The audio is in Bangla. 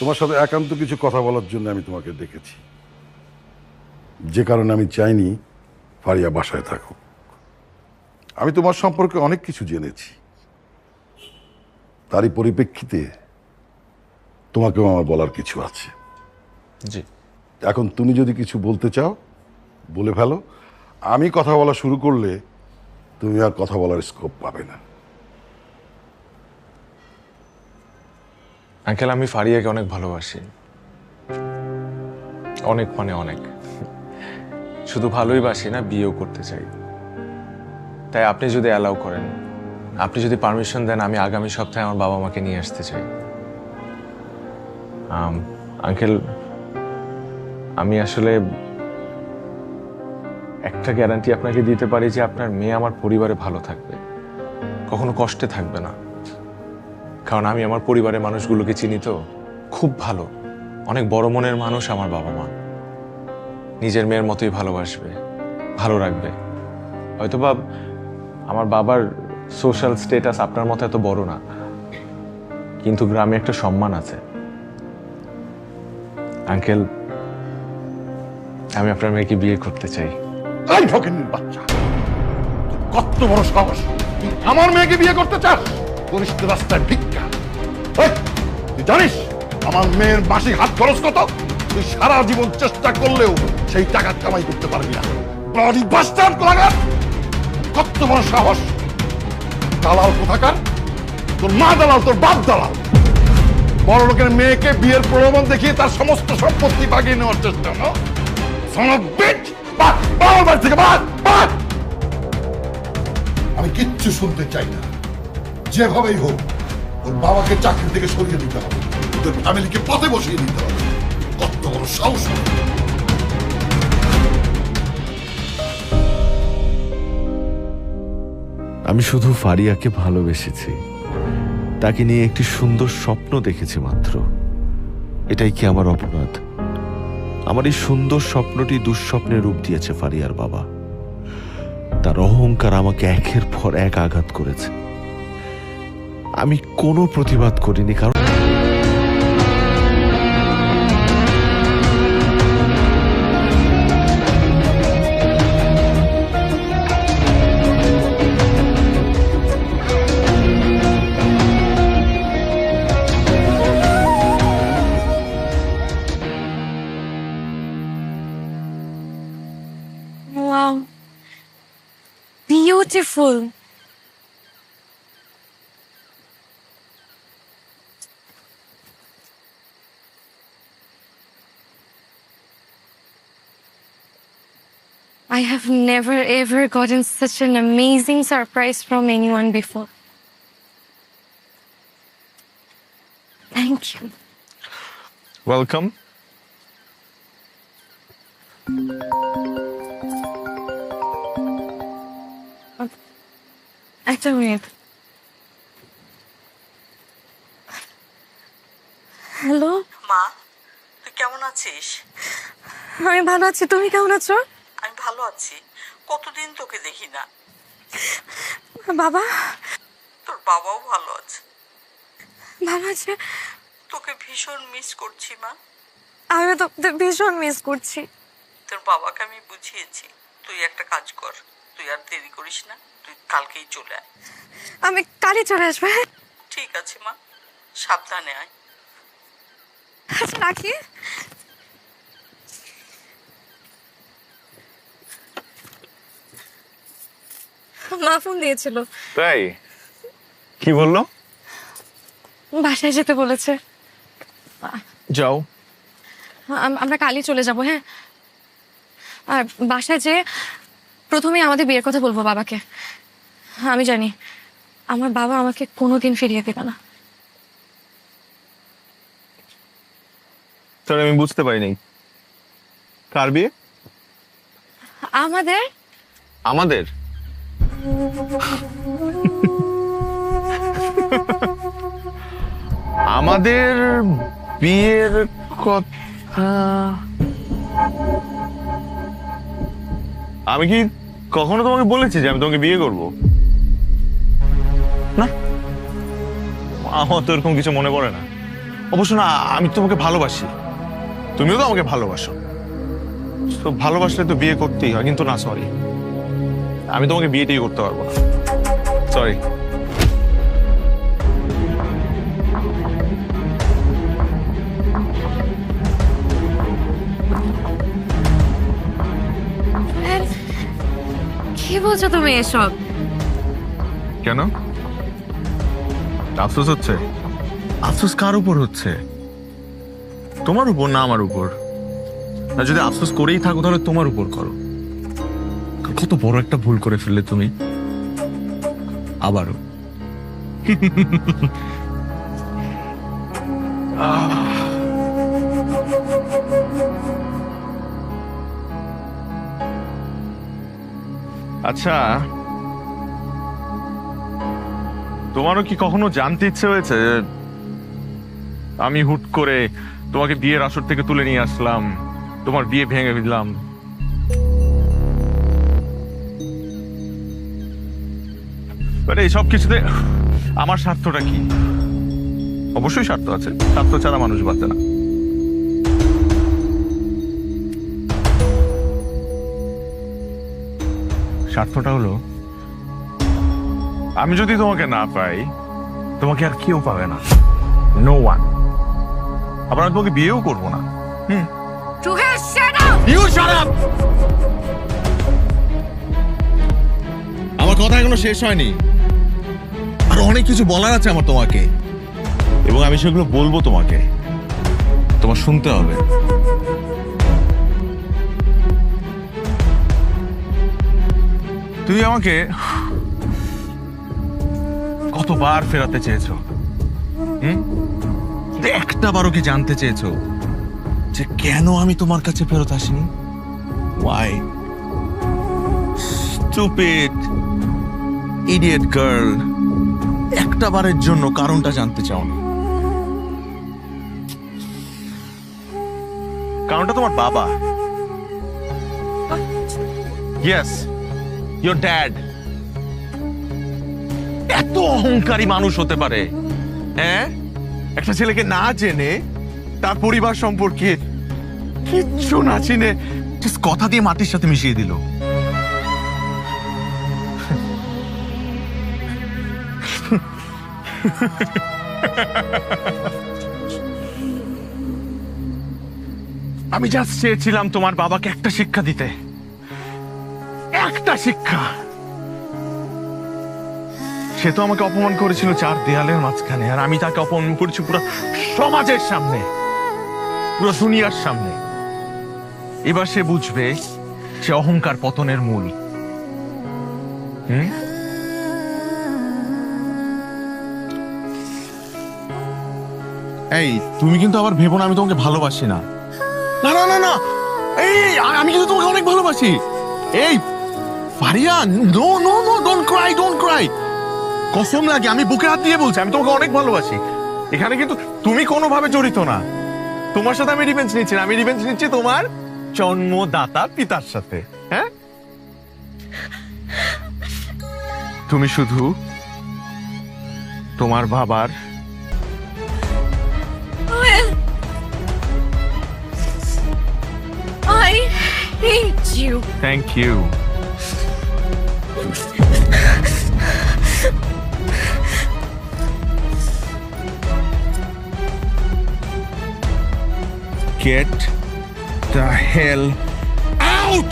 তোমার সাথে একান্ত কিছু কথা বলার জন্য আমি তোমাকে ডেকেছি, যে কারণে আমি চাইনি ফারিয়া বাসায় থাকুক। আমি তোমার সম্পর্কে অনেক কিছু জেনেছি, তারই পরিপ্রেক্ষিতে তোমাকেও আমার বলার কিছু আছে। জি। এখন তুমি যদি কিছু বলতে চাও বলে ফেলো। আমি কথা বলা শুরু করলে তুমি আর কথা বলার স্কোপ পাবে না। আঙ্কেল, আমি ফারিয়াকে অনেক ভালোবাসি, অনেক মানে অনেক। শুধু ভালোই বাসি না, বিয়েও করতে চাই। তাই আপনি যদি অ্যালাউ করেন, আপনি যদি পারমিশন দেন, আমি আগামী সপ্তাহে আমার বাবা মাকে নিয়ে আসতে চাই। আঙ্কেল, আমি আসলে একটা গ্যারান্টি আপনাকে দিতে পারি যে আপনার মেয়ে আমার পরিবারে ভালো থাকবে, কখনো কষ্টে থাকবে না। কারণ আমি আমার পরিবারের মানুষগুলোকে চিনি তো, খুব ভালো, অনেক বড় মনের মানুষ আমার বাবা মা। নিজের মেয়ের মতোই ভালোবাসবে, ভালো রাখবে। হয়তোবা আমার বাবার সোশ্যাল স্ট্যাটাস আপনার মতো এত বড় না, কিন্তু গ্রামে একটা সম্মান আছে। আঙ্কেল, আমি আপনার মেয়েকে বিয়ে করতে চাই। এই ফকিন্নির বাচ্চা, কত বড় সাহস! তুই আমার মেয়েকে বিয়ে করতে চাস? করিস তো রাস্তায় ভিক্ষা। এই, তুই জানিস আমার মেয়ের মাসিক হাত খরচ কত? তুই সারা জীবন চেষ্টা করলেও সেই টাকা কামাই করতে পারবি না। ব্লাডি বাস্টার্ড লাগার কত বড় সাহস! দালাল কোথাকার! তোর মা দালাল, তোর বাপ দালাল। বড় লোকের মেয়েকে বিয়ের প্রলোভন দেখিয়ে তার সমস্ত সম্পত্তি বাগিয়ে নেওয়ার চেষ্টা। না son of bitch! বাড়ি থেকে বাদ! আমি কিচ্ছু শুনতে চাই না। যেভাবেই হোক ওর বাবাকে চাকরি থেকে সরিয়ে দিতে হবে, ওদের ফ্যামিলিকে পথে বসিয়ে দিতে হবে। কত বড় সাহস! আমি শুধু ফারিয়াকে ভালোবেসেছি, তাকে নিয়ে একটি সুন্দর স্বপ্ন দেখেছি মাত্র। এটাই কি আমার অপরাধ? আমার এই সুন্দর স্বপ্নটি দুঃস্বপ্নের রূপ দিয়েছে ফারিয়ার বাবা। তার অহংকার আমাকে একের পর এক আঘাত করেছে। আমি কোনো প্রতিবাদ করিনি, কারণ Wow. Beautiful. I have never ever gotten such an amazing surprise from anyone before. Thank you. Welcome. একটা মিনিট। হ্যালো, মা, তুই কেমন আছিস? আমি ভালো আছি, তুমি কেমন আছো? আমি ভালো আছি। কতদিন তোকে দেখি না। বাবা তোর বাবাও ভালো আছে। ভালো আছে? তোকে ভীষণ মিস করছি মা। আমি তো ভীষণ মিস করছি। তোর বাবাকে আমি বুঝিয়েছি, তুই একটা কাজ কর, তুই আর দেরি করিস না, তুই কালকেই চলে আয়। আমি কালই চলে আসবো। হ্যাঁ, ঠিক আছে মা, সাবধানে আয়। আচ্ছা রাখি। মা ফোন দিয়েছিল। তাই? কি বললো? বাসায় যেতে বলেছে। যাও। আমরা কালই চলে যাব। হ্যাঁ, আর বাসায় যে প্রথমে আমাদের বিয়ের কথা বলবো বাবাকে। আমি জানি আমার বাবা আমাকে কোনোদিন ফিরিয়ে দেবে না। তাহলে আমি বুঝতে পারিনি, কার বিয়ে? আমাদের। আমাদের? আমাদের বিয়ের কথা আমি কি কখনো তোমাকে বলেছি যে আমি তোমাকে বিয়ে করব? না, আমার তো এরকম কিছু মনে পড়ে না। অবশ্য না, আমি তোমাকে ভালোবাসি, তুমিও তো আমাকে ভালোবাসো। তো ভালোবাসলে তো বিয়ে করতেই হয়, কিন্তু না, সরি, আমি তোমাকে বিয়েটাই করতে পারবো না, সরি। কি বলছো তুমি এসব? কেন আফসোস হচ্ছে? আফসোস কার উপর হচ্ছে? তোমার উপর না আমার উপর? আর যদি আফসোস করেই থাকো তাহলে তোমার উপর করো। কত বড় একটা ভুল করে ফেললে তুমি আবারও। আচ্ছা, তোমারও কি কখনো জানতে ইচ্ছে হয়েছে আমি হুট করে তোমাকে বিয়ের আসর থেকে তুলে নিয়ে আসলাম, তোমার বিয়ে ভেঙে দিলাম? এইসব কিছুতে আমার স্বার্থটা কি? অবশ্যই স্বার্থ আছে, স্বার্থ ছাড়া মানুষ বাঁচে না। স্বার্থটা হলো আমি যদি তোমাকে না পাই, তোমাকে আর কেউ পাবে না, নো ওয়ান। আবার আমি তোমাকে বিয়েও করবো না। আমার কথা এখনো শেষ হয়নি, আর অনেক কিছু বলার আছে আমার তোমাকে, এবং আমি সেগুলো বলবো তোমাকে, তোমার শুনতে হবে। তুমি আমাকে কতবার ফেরাতে চেয়েছো, একটা বারও কি জানতে চেয়েছো যে কেন আমি তোমার কাছে ফেরত আসিনি? Why? Stupid, idiot girl. একটা বারের জন্য কারণটা জানতে চাও না? কারণটা তোমার বাবা। Yes, your dad. এত অহংকারী মানুষ হতে পারে, হ্যাঁ? একটা ছেলেকে না জেনে, তার পরিবার সম্পর্কে কিচ্ছু না চিনে জাস্ট কথা দিয়ে মাটির সাথে মিশিয়ে দিল। আমি জাস্ট চেয়েছিলাম তোমার বাবাকে একটা শিক্ষা দিতে, একটা শিক্ষা। সে তো আমাকে অপমান করেছিল চার দেয়ালের মাঝখানে, আর আমি তাকে অপমান করেছি পুরো সমাজের সামনে, পুরো দুনিয়ার সামনে। এবার সে বুঝবে সে অহংকার পতনের মূল। এই তুমি কিন্তু আবার ভেবো না আমি তোমাকে ভালোবাসি না। না না না না, এই আমি কিন্তু তোমাকে অনেক ভালোবাসি। এই Faria, no no no, don't cry, don't cry. কসম লাগে, আমি বুকে হাত দিয়ে বলছি আমি তোমাকে অনেক ভালোবাসি। এখানে কিন্তু তুমি কোনোভাবে জড়িত না। তোমার সাথে আমি রিভেঞ্জ নিচ্ছি না, আমি রিভেঞ্জ নিচ্ছি তোমার জন্মদাতা পিতার সাথে। হ্যাঁ, তুমি শুধু তোমার বাবার I hate you. Thank you. Get the hell out!